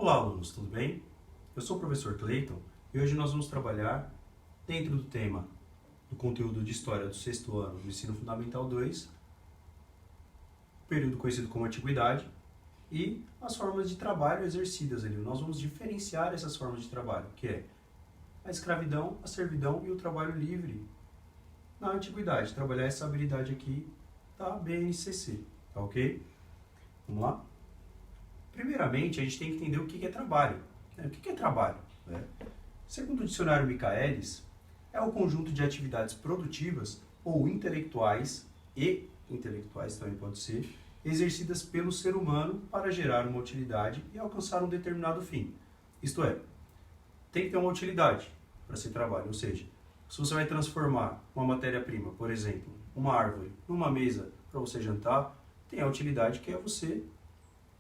Olá, alunos, tudo bem? Eu sou o professor Clayton e hoje nós vamos trabalhar dentro do tema do conteúdo de História do sexto ano do Ensino Fundamental 2, período conhecido como Antiguidade, e as formas de trabalho exercidas ali. Nós vamos diferenciar essas formas de trabalho, que é a escravidão, a servidão e o trabalho livre na Antiguidade. Trabalhar essa habilidade aqui da BNCC, tá ok? Vamos lá? Primeiramente, a gente tem que entender o que é trabalho. O que é trabalho? Segundo o dicionário Michaelis, é o conjunto de atividades produtivas ou intelectuais, e intelectuais também pode ser, exercidas pelo ser humano para gerar uma utilidade e alcançar um determinado fim. Isto é, tem que ter uma utilidade para ser trabalho, ou seja, se você vai transformar uma matéria-prima, por exemplo, uma árvore, numa mesa para você jantar, tem a utilidade que é você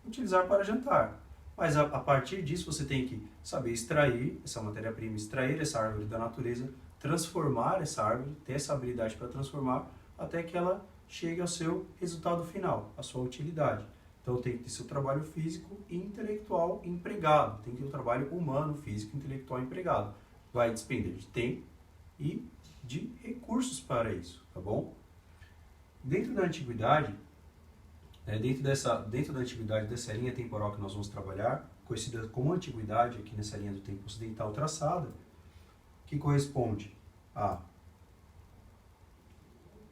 utilizar para jantar. Mas a partir disso você tem que saber extrair essa matéria-prima, extrair essa árvore da natureza, transformar essa árvore, ter essa habilidade para transformar até que ela chegue ao seu resultado final, a sua utilidade. Então tem que ter seu trabalho físico e intelectual empregado, tem que ter o trabalho humano, físico e intelectual empregado. Vai despender de tempo e de recursos para isso, tá bom? Dentro da antiguidade, dentro da antiguidade, dessa linha temporal que nós vamos trabalhar, conhecida como antiguidade, aqui nessa linha do tempo ocidental traçada, que corresponde a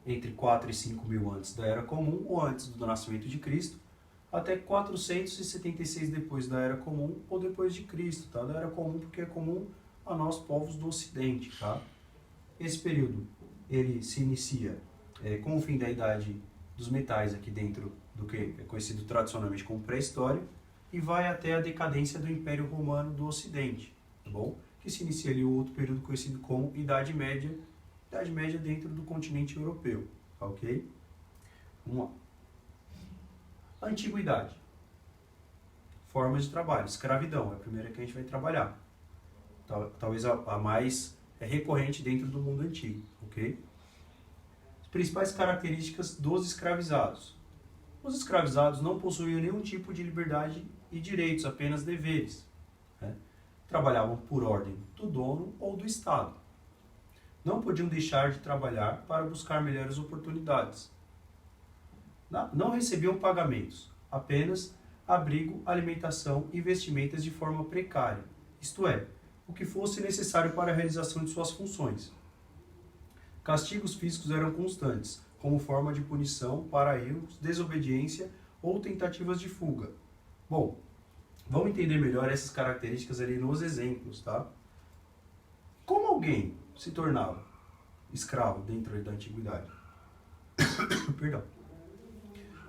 entre 4 e 5 mil antes da Era Comum, ou antes do nascimento de Cristo, até 476 depois da Era Comum, ou depois de Cristo, tá? Da Era Comum porque é comum a nós, povos do Ocidente, tá? Esse período, ele se inicia com o fim da Idade dos Metais, aqui dentro do que é conhecido tradicionalmente como pré-história, e vai até a decadência do Império Romano do Ocidente, tá bom? Que se inicia ali o outro período conhecido como Idade Média dentro do continente europeu, tá ok? Vamos lá. Antiguidade. Formas de trabalho. Escravidão é a primeira que a gente vai trabalhar. Talvez a mais recorrente dentro do mundo antigo, ok? As principais características dos escravizados. Os escravizados não possuíam nenhum tipo de liberdade e direitos, apenas deveres. Trabalhavam por ordem do dono ou do Estado. Não podiam deixar de trabalhar para buscar melhores oportunidades. Não recebiam pagamentos, apenas abrigo, alimentação e vestimentas de forma precária, isto é, o que fosse necessário para a realização de suas funções. Castigos físicos eram constantes, como forma de punição para erros, desobediência ou tentativas de fuga. Bom, vamos entender melhor essas características ali nos exemplos, tá? Como alguém se tornava escravo dentro da antiguidade? Perdão.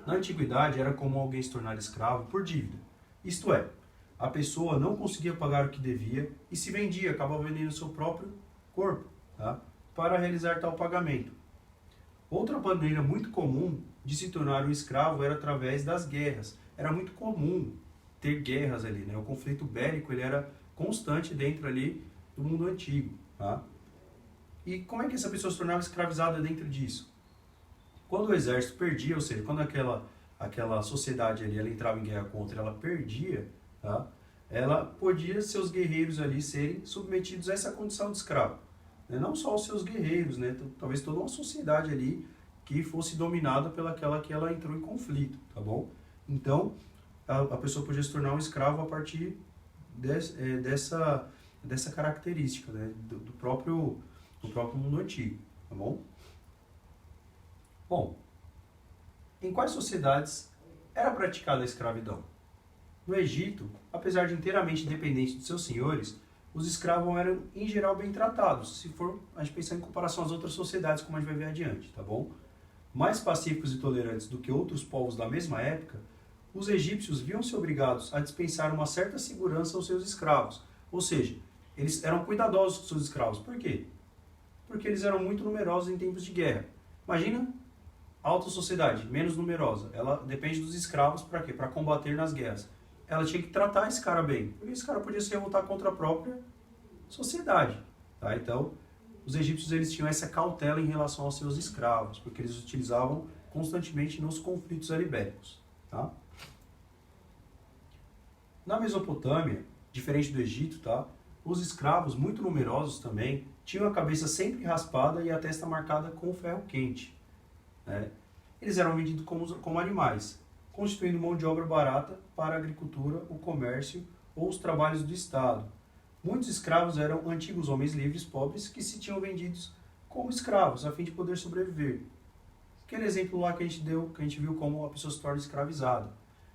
Na antiguidade era comum alguém se tornar escravo por dívida. Isto é, a pessoa não conseguia pagar o que devia e se vendia, acabava vendendo seu próprio corpo, tá? Para realizar tal pagamento. Outra maneira muito comum de se tornar um escravo era através das guerras. Era muito comum ter guerras ali, né? O conflito bélico ele era constante dentro ali do mundo antigo, tá? E como é que essa pessoa se tornava escravizada dentro disso? Quando o exército perdia, ou seja, quando aquela sociedade ali ela entrava em guerra contra, ela perdia, tá? Ela podia seus guerreiros ali serem submetidos a essa condição de escravo. Não só os seus guerreiros, né? Talvez toda uma sociedade ali que fosse dominada pelaquela que ela entrou em conflito, tá bom? Então, a pessoa podia se tornar um escravo a partir dessa característica, né? do próprio mundo antigo, tá bom? Bom, em quais sociedades era praticada a escravidão? No Egito, apesar de inteiramente dependente de seus senhores, os escravos eram, em geral, bem tratados, se for a gente pensar em comparação às outras sociedades, como a gente vai ver adiante, tá bom? Mais pacíficos e tolerantes do que outros povos da mesma época, os egípcios viam-se obrigados a dispensar uma certa segurança aos seus escravos, ou seja, eles eram cuidadosos com seus escravos. Por quê? Porque eles eram muito numerosos em tempos de guerra. Imagina alta sociedade, menos numerosa, ela depende dos escravos para quê? Para combater nas guerras. Ela tinha que tratar esse cara bem, porque esse cara podia se revoltar contra a própria sociedade, tá? Então, os egípcios eles tinham essa cautela em relação aos seus escravos, porque eles utilizavam constantemente nos conflitos ali bélicos, tá? Na Mesopotâmia, diferente do Egito, tá? Os escravos, muito numerosos também, tinham a cabeça sempre raspada e a testa marcada com ferro quente, né? Eles eram vendidos como animais, constituindo mão de obra barata para a agricultura, o comércio ou os trabalhos do Estado. Muitos escravos eram antigos homens livres pobres que se tinham vendidos como escravos, a fim de poder sobreviver. Aquele exemplo lá que a gente deu, que a gente viu como a pessoa se torna escravizada.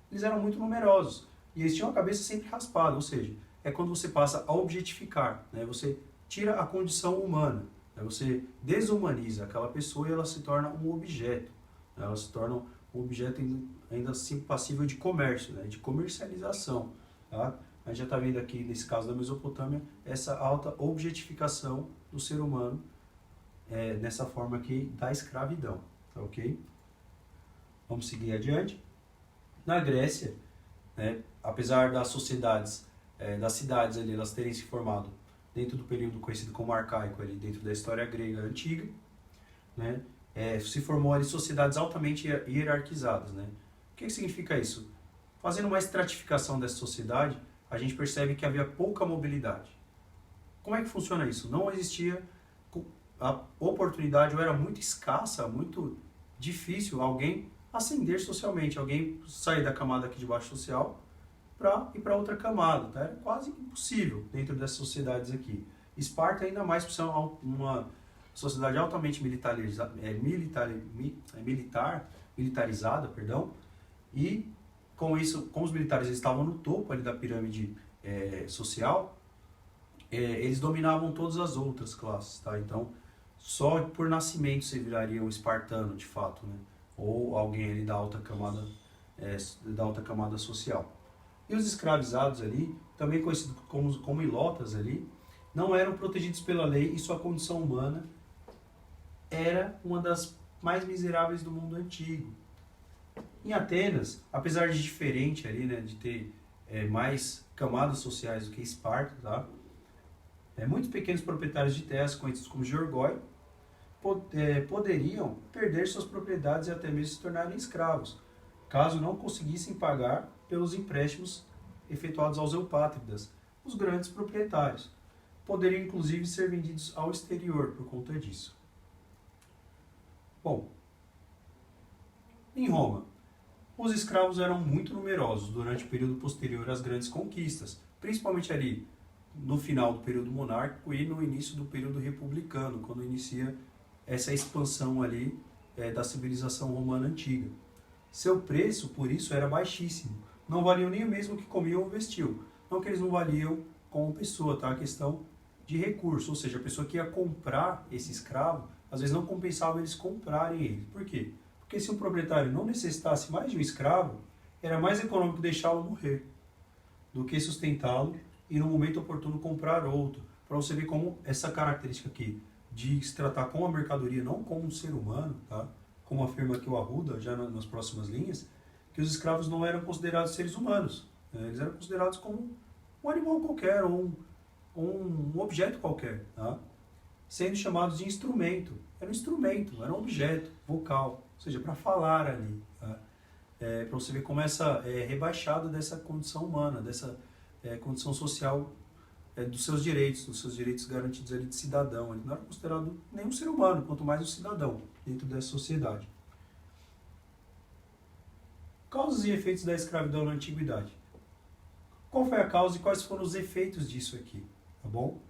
Eles eram muito numerosos e eles tinham a cabeça sempre raspada, ou seja, é quando você passa a objetificar, né? Você tira a condição humana, né? Você desumaniza aquela pessoa e ela se torna um objeto, né? Ela se torna um objeto ainda assim passível de comércio, né? De comercialização, tá? A gente já está vendo aqui, nesse caso da Mesopotâmia, essa alta objetificação do ser humano nessa forma aqui da escravidão, tá ok? Vamos seguir adiante. Na Grécia, né, apesar das sociedades, das cidades ali, elas terem se formado dentro do período conhecido como arcaico, ali, dentro da história grega antiga, né, se formou ali sociedades altamente hierarquizadas, né? O que significa isso? Fazendo uma estratificação dessa sociedade, a gente percebe que havia pouca mobilidade. Como é que funciona isso? Não existia a oportunidade, ou era muito escassa, muito difícil alguém ascender socialmente, alguém sair da camada aqui de baixo social para ir para outra camada, tá? Era quase impossível dentro dessas sociedades aqui. Esparta ainda mais por ser uma sociedade altamente militarizada, perdão, e com isso, como os militares estavam no topo ali da pirâmide social, eles dominavam todas as outras classes, tá? Então, só por nascimento você viraria um espartano, de fato, né? Ou alguém ali da alta camada social. E os escravizados ali, também conhecidos como ilotas ali, não eram protegidos pela lei e sua condição humana era uma das mais miseráveis do mundo antigo. Em Atenas, apesar de diferente ali, né, de ter mais camadas sociais do que Esparta, tá? Muitos pequenos proprietários de terras, conhecidos como georgoi, poderiam perder suas propriedades e até mesmo se tornarem escravos, caso não conseguissem pagar pelos empréstimos efetuados aos eupátridas, os grandes proprietários. Poderiam inclusive ser vendidos ao exterior por conta disso. Bom, em Roma, os escravos eram muito numerosos durante o período posterior às grandes conquistas, principalmente ali no final do período monárquico e no início do período republicano, quando inicia essa expansão ali da civilização romana antiga. Seu preço, por isso, era baixíssimo. Não valiam nem o mesmo que comiam ou vestiam. Não que eles não valiam como pessoa, tá? A questão de recurso, ou seja, a pessoa que ia comprar esse escravo, às vezes não compensava eles comprarem ele. Por quê? Porque se um proprietário não necessitasse mais de um escravo, era mais econômico deixá-lo morrer do que sustentá-lo e no momento oportuno comprar outro. Para você ver como essa característica aqui de se tratar com a mercadoria, não como um ser humano, tá? Como afirma aqui o Arruda, já nas próximas linhas, que os escravos não eram considerados seres humanos. Né? Eles eram considerados como um animal qualquer, ou um objeto qualquer, tá? Sendo chamados de instrumento. Era um instrumento, era um objeto vocal, ou seja, para falar ali. Tá? Para você ver como essa rebaixada dessa condição humana, dessa condição social dos seus direitos garantidos ali de cidadão. Ele não era considerado nenhum ser humano, quanto mais um cidadão dentro dessa sociedade. Causas e efeitos da escravidão na antiguidade. Qual foi a causa e quais foram os efeitos disso aqui? Tá bom?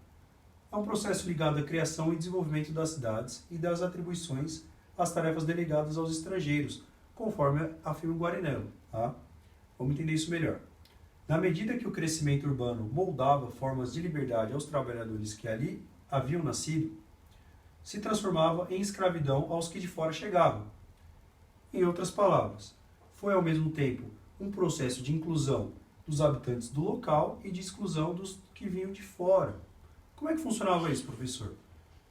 É um processo ligado à criação e desenvolvimento das cidades e das atribuições às tarefas delegadas aos estrangeiros, conforme afirma o Guarinello. Tá? Vamos entender isso melhor. Na medida que o crescimento urbano moldava formas de liberdade aos trabalhadores que ali haviam nascido, se transformava em escravidão aos que de fora chegavam. Em outras palavras, foi ao mesmo tempo um processo de inclusão dos habitantes do local e de exclusão dos que vinham de fora. Como é que funcionava isso, professor?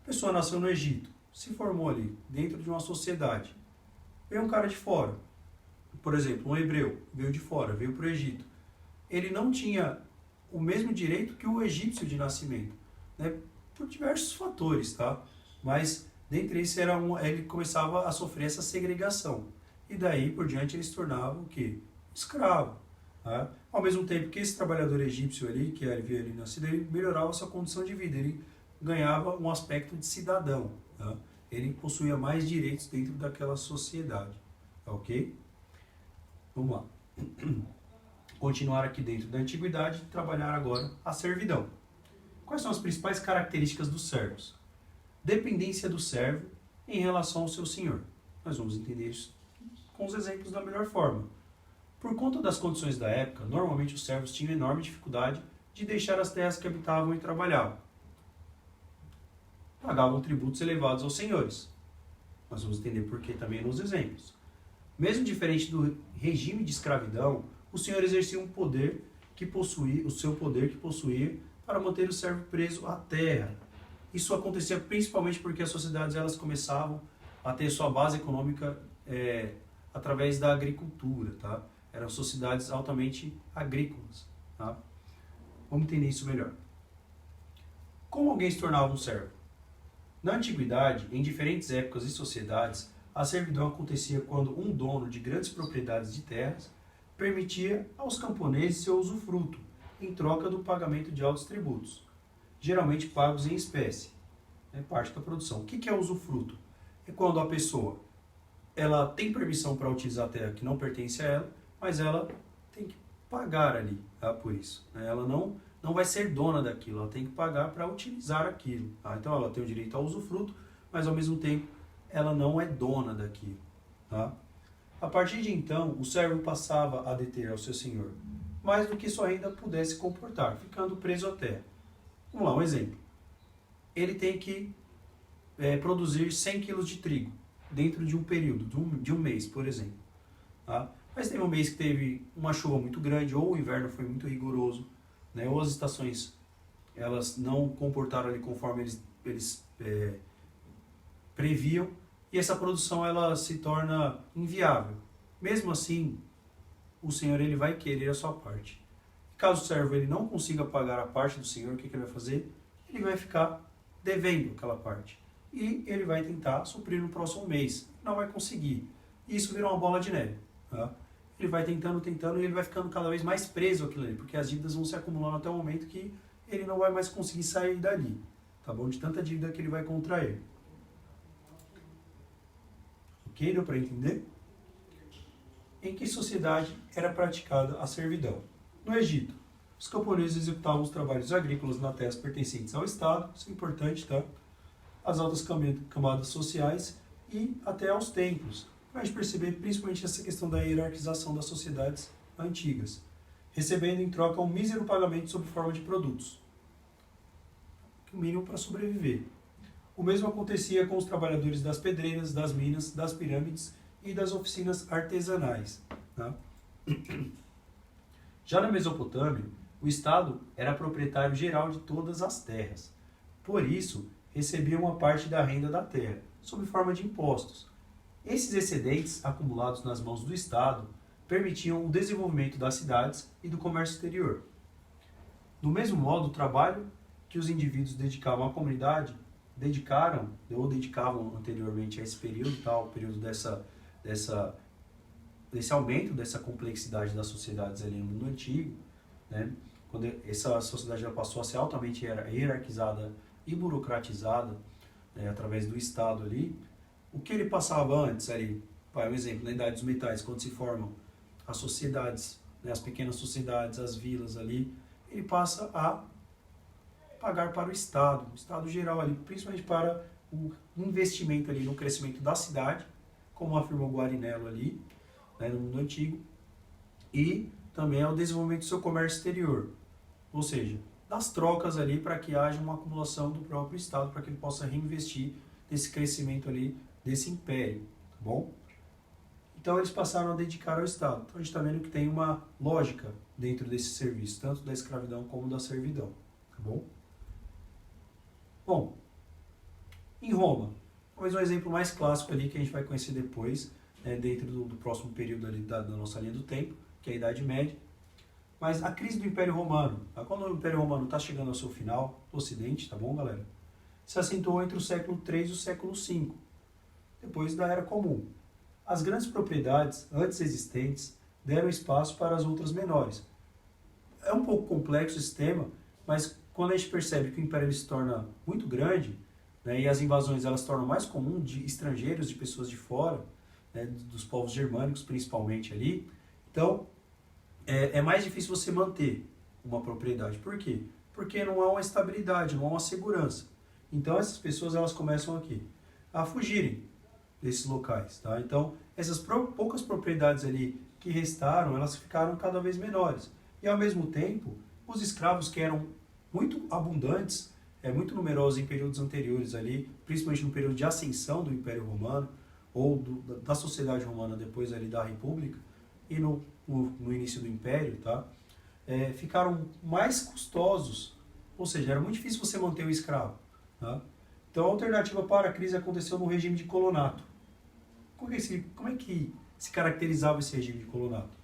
A pessoa nasceu no Egito, se formou ali, dentro de uma sociedade. Veio um cara de fora, por exemplo, um hebreu, veio de fora, veio para o Egito. Ele não tinha o mesmo direito que o egípcio de nascimento, né? Por diversos fatores, tá? Mas, dentre esses, ele começava a sofrer essa segregação. E daí por diante ele se tornava o quê? Escravo. Tá? Ao mesmo tempo que esse trabalhador egípcio ali, que havia ali nascido, ele melhorava a sua condição de vida, ele ganhava um aspecto de cidadão, tá? Ele possuía mais direitos dentro daquela sociedade, tá ok? Vamos lá. Continuar aqui dentro da antiguidade e trabalhar agora a servidão. Quais são as principais características dos servos? Dependência do servo em relação ao seu senhor. Nós vamos entender isso com os exemplos da melhor forma. Por conta das condições da época, normalmente os servos tinham enorme dificuldade de deixar as terras que habitavam e trabalhavam. Pagavam tributos elevados aos senhores. Nós vamos entender por que também nos exemplos. Mesmo diferente do regime de escravidão, o senhor exercia um poder que possuía, o seu poder que possuía para manter o servo preso à terra. Isso acontecia principalmente porque as sociedades elas começavam a ter sua base econômica através da agricultura, tá? Eram sociedades altamente agrícolas, tá? Vamos entender isso melhor. Como alguém se tornava um servo? Na antiguidade, em diferentes épocas e sociedades, a servidão acontecia quando um dono de grandes propriedades de terras permitia aos camponeses seu usufruto, em troca do pagamento de altos tributos, geralmente pagos em espécie, parte da produção. O que é usufruto? É quando a pessoa ela tem permissão para utilizar a terra que não pertence a ela, mas ela tem que pagar ali, tá, por isso. Ela não vai ser dona daquilo, ela tem que pagar para utilizar aquilo. Tá? Então ela tem o direito ao usufruto, mas ao mesmo tempo ela não é dona daquilo. Tá? A partir de então, o servo passava a deter ao seu senhor mais do que sua renda pudesse comportar, ficando preso à terra. Vamos lá, um exemplo. Ele tem que produzir 100 kg de trigo dentro de um período, de um mês, por exemplo. Tá? Mas teve um mês que teve uma chuva muito grande, ou o inverno foi muito rigoroso, né? Ou as estações elas não comportaram ali conforme eles previam, e essa produção ela se torna inviável. Mesmo assim, o senhor ele vai querer a sua parte. Caso o servo ele não consiga pagar a parte do senhor, o que ele vai fazer? Ele vai ficar devendo aquela parte. E ele vai tentar suprir no próximo mês. Não vai conseguir. E isso vira uma bola de neve. Tá? Ele vai tentando e ele vai ficando cada vez mais preso àquilo ali, porque as dívidas vão se acumulando até o momento que ele não vai mais conseguir sair dali. Tá bom? De tanta dívida que ele vai contrair. Ok? Deu para entender? Em que sociedade era praticada a servidão? No Egito, os camponeses executavam os trabalhos agrícolas nas terras pertencentes ao Estado, isso é importante, tá? As altas camadas sociais e até aos templos, para a gente perceber principalmente essa questão da hierarquização das sociedades antigas, recebendo em troca um mísero pagamento sob forma de produtos, o mínimo para sobreviver. O mesmo acontecia com os trabalhadores das pedreiras, das minas, das pirâmides e das oficinas artesanais. Tá? Já na Mesopotâmia, o Estado era proprietário geral de todas as terras. Por isso, recebia uma parte da renda da terra, sob forma de impostos. Esses excedentes, acumulados nas mãos do Estado, permitiam o desenvolvimento das cidades e do comércio exterior. Do mesmo modo, o trabalho que os indivíduos dedicavam à comunidade dedicavam anteriormente a esse período, tá, o período desse aumento dessa complexidade das sociedades ali no mundo antigo, né? Quando essa sociedade já passou a ser altamente hierarquizada e burocratizada, né, através do Estado ali, o que ele passava antes ali, um exemplo, na Idade dos Metais, quando se formam as sociedades, né, as pequenas sociedades, as vilas ali, ele passa a pagar para o Estado geral ali, principalmente para o investimento ali no crescimento da cidade, como afirmou Guarinello ali, né, no mundo antigo, e também ao desenvolvimento do seu comércio exterior, ou seja, das trocas ali para que haja uma acumulação do próprio Estado, para que ele possa reinvestir nesse crescimento ali desse império, tá bom? Então eles passaram a dedicar ao Estado. Então a gente está vendo que tem uma lógica dentro desse serviço, tanto da escravidão como da servidão, tá bom? Bom, em Roma, talvez um exemplo mais clássico ali que a gente vai conhecer depois, né, dentro do próximo período ali da nossa linha do tempo, que é a Idade Média. Mas a crise do Império Romano, tá? Quando o Império Romano está chegando ao seu final, no Ocidente, tá bom, galera? Se acentuou entre o século III e o século V, depois da Era Comum. As grandes propriedades antes existentes deram espaço para as outras menores, é um pouco complexo esse tema, mas quando a gente percebe que o Império ele se torna muito grande, né, e as invasões elas se tornam mais comuns de estrangeiros, de pessoas de fora, né, dos povos germânicos principalmente ali, então é mais difícil você manter uma propriedade. Por quê? Porque não há uma estabilidade, não há uma segurança. Então essas pessoas elas começam aqui a fugirem desses locais, tá? Então essas poucas propriedades ali que restaram, elas ficaram cada vez menores. E ao mesmo tempo, os escravos que eram muito abundantes, muito numerosos em períodos anteriores ali, principalmente no período de ascensão do Império Romano ou da sociedade romana depois ali da República e no início do Império, tá? Ficaram mais custosos, ou seja, era muito difícil você manter o escravo, tá? Então a alternativa para a crise aconteceu no regime de colonato. Como é que se caracterizava esse regime de colonato?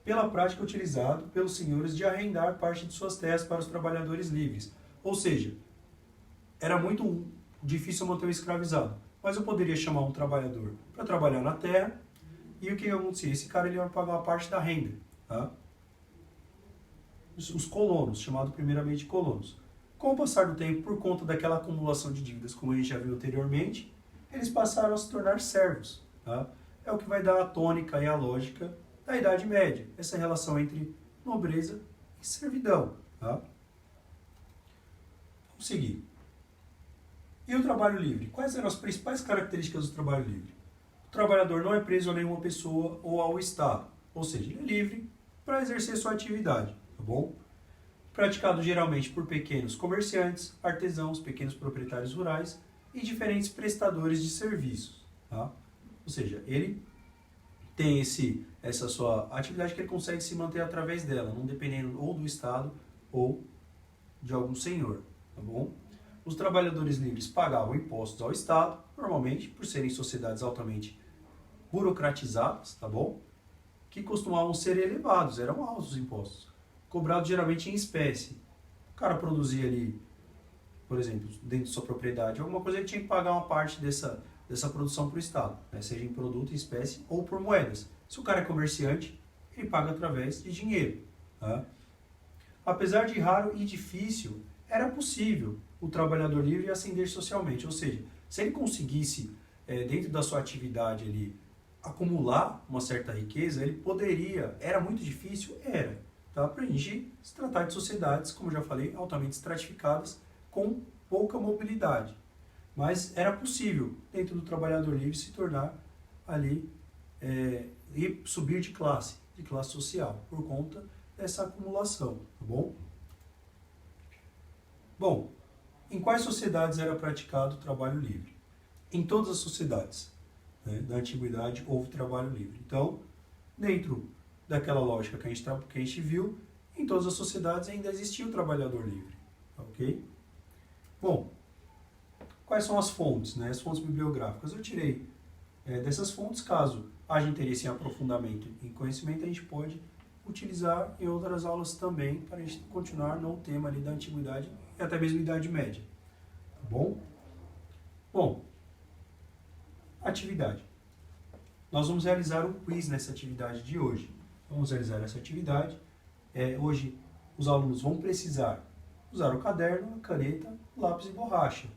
Pela prática utilizada pelos senhores de arrendar parte de suas terras para os trabalhadores livres. Ou seja, era muito difícil manter o escravizado, mas eu poderia chamar um trabalhador para trabalhar na terra e o que acontecia? Esse cara ele ia pagar uma parte da renda, tá? Os colonos, chamados primeiramente de colonos. Com o passar do tempo, por conta daquela acumulação de dívidas, como a gente já viu anteriormente, eles passaram a se tornar servos, tá? É o que vai dar a tônica e a lógica da Idade Média, essa relação entre nobreza e servidão, tá? Vamos seguir. E o trabalho livre? Quais eram as principais características do trabalho livre? O trabalhador não é preso a nenhuma pessoa ou ao Estado, ou seja, ele é livre para exercer sua atividade, tá bom? Praticado geralmente por pequenos comerciantes, artesãos, pequenos proprietários rurais e diferentes prestadores de serviços, tá? Ou seja, ele tem essa sua atividade que ele consegue se manter através dela, não dependendo ou do Estado ou de algum senhor, tá bom? Os trabalhadores livres pagavam impostos ao Estado, normalmente por serem sociedades altamente burocratizadas, tá bom? Que costumavam ser elevados, eram altos os impostos, cobrados geralmente em espécie. O cara produzia ali, por exemplo, dentro de sua propriedade, alguma coisa, ele tinha que pagar uma parte dessa produção para o Estado, né? Seja em produto, em espécie ou por moedas. Se o cara é comerciante, ele paga através de dinheiro, tá? Apesar de raro e difícil, era possível o trabalhador livre ascender socialmente, ou seja, se ele conseguisse, dentro da sua atividade ali, acumular uma certa riqueza, ele poderia, era muito difícil? Era, tá? Para a gente se tratar de sociedades, como já falei, altamente estratificadas, com pouca mobilidade. Mas era possível, dentro do trabalhador livre, se tornar ali, e subir de classe social, por conta dessa acumulação, tá bom? Bom, em quais sociedades era praticado o trabalho livre? Em todas as sociedades, né, da antiguidade houve trabalho livre. Então, dentro daquela lógica que a gente viu, em todas as sociedades ainda existia o trabalhador livre, ok? Bom, quais são as fontes, né, as fontes bibliográficas? Eu tirei dessas fontes, caso haja interesse em aprofundamento em conhecimento, a gente pode utilizar em outras aulas também, para a gente continuar no tema ali da antiguidade e até mesmo Idade Média, tá bom? Bom, atividade. Nós vamos realizar um quiz nessa atividade de hoje. Vamos realizar essa atividade. Hoje, os alunos vão precisar usar o caderno, a caneta, lápis e borracha.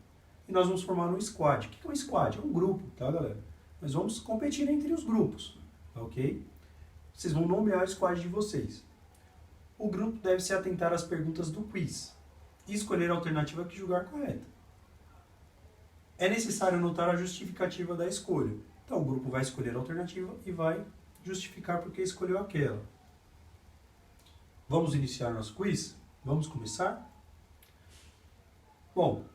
E nós vamos formar um squad. O que é um squad? É um grupo, tá, galera? Nós vamos competir entre os grupos, ok? Vocês vão nomear o squad de vocês. O grupo deve se atentar às perguntas do quiz e escolher a alternativa que julgar correta. É necessário anotar a justificativa da escolha. Então, o grupo vai escolher a alternativa e vai justificar por que escolheu aquela. Vamos iniciar nosso quiz? Vamos começar? Bom,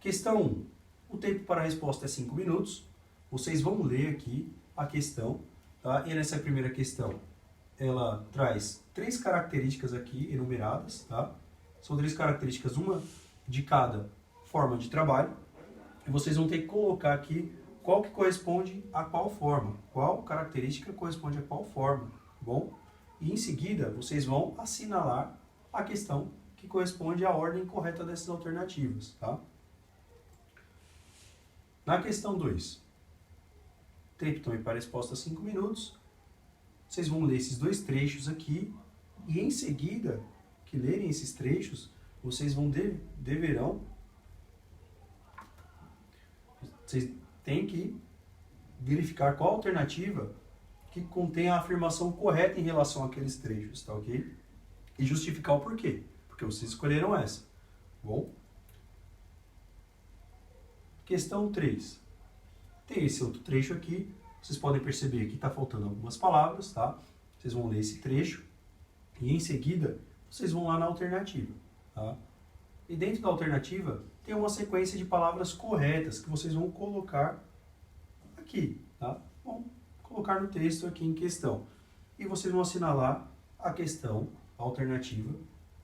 questão 1. O tempo para a resposta é 5 minutos. Vocês vão ler aqui a questão, tá? E nessa primeira questão, ela traz 3 características aqui enumeradas, tá? São 3 características, uma de cada forma de trabalho. E vocês vão ter que colocar aqui qual que corresponde a qual forma, qual característica corresponde a qual forma, tá bom? E em seguida, vocês vão assinalar a questão que corresponde à ordem correta dessas alternativas, tá? Na questão 2, tempo também para a resposta 5 minutos. Vocês vão ler esses 2 trechos aqui E em seguida, que lerem esses trechos, vocês vocês têm que verificar qual alternativa que contém a afirmação correta em relação àqueles trechos, tá ok? E justificar o porquê, porque vocês escolheram essa, tá bom? Questão 3. Tem esse outro trecho aqui, vocês podem perceber que está faltando algumas palavras, tá? Vocês vão ler esse trecho e em seguida vocês vão lá na alternativa, tá? E dentro da alternativa tem uma sequência de palavras corretas que vocês vão colocar aqui, tá? Vão colocar no texto aqui em questão. E vocês vão assinalar a questão, a alternativa,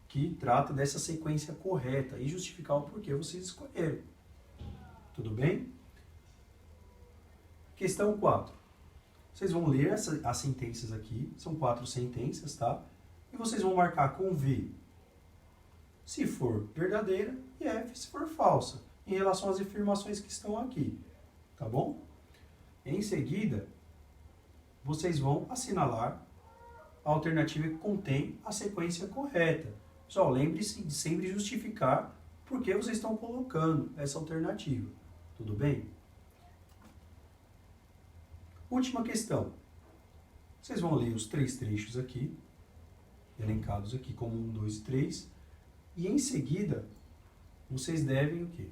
que trata dessa sequência correta e justificar o porquê vocês escolheram. Tudo bem? Questão 4. Vocês vão ler as sentenças aqui, são 4 sentenças, tá? E vocês vão marcar com V se for verdadeira e F se for falsa, em relação às afirmações que estão aqui, tá bom? Em seguida, vocês vão assinalar a alternativa que contém a sequência correta. Só lembre-se de sempre justificar por que vocês estão colocando essa alternativa. Tudo bem? Última questão. Vocês vão ler os 3 trechos aqui, elencados aqui como 1, 2 e 3, e em seguida, vocês devem o quê?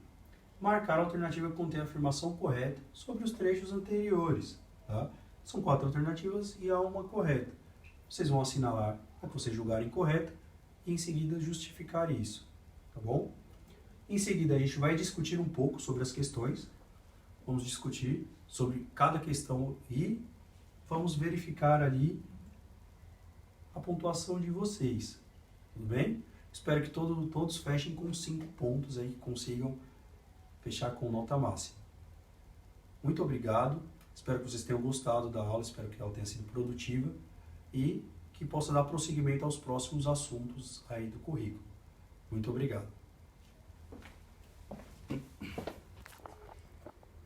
Marcar a alternativa que contém a afirmação correta sobre os trechos anteriores, tá? São 4 alternativas e há uma correta. Vocês vão assinalar a que vocês julgarem correta e em seguida justificar isso, tá bom? Em seguida a gente vai discutir um pouco sobre as questões, vamos discutir sobre cada questão e vamos verificar ali a pontuação de vocês, tudo bem? Espero que todos fechem com 5 pontos aí, que consigam fechar com nota máxima. Muito obrigado, espero que vocês tenham gostado da aula, espero que ela tenha sido produtiva e que possa dar prosseguimento aos próximos assuntos aí do currículo. Muito obrigado.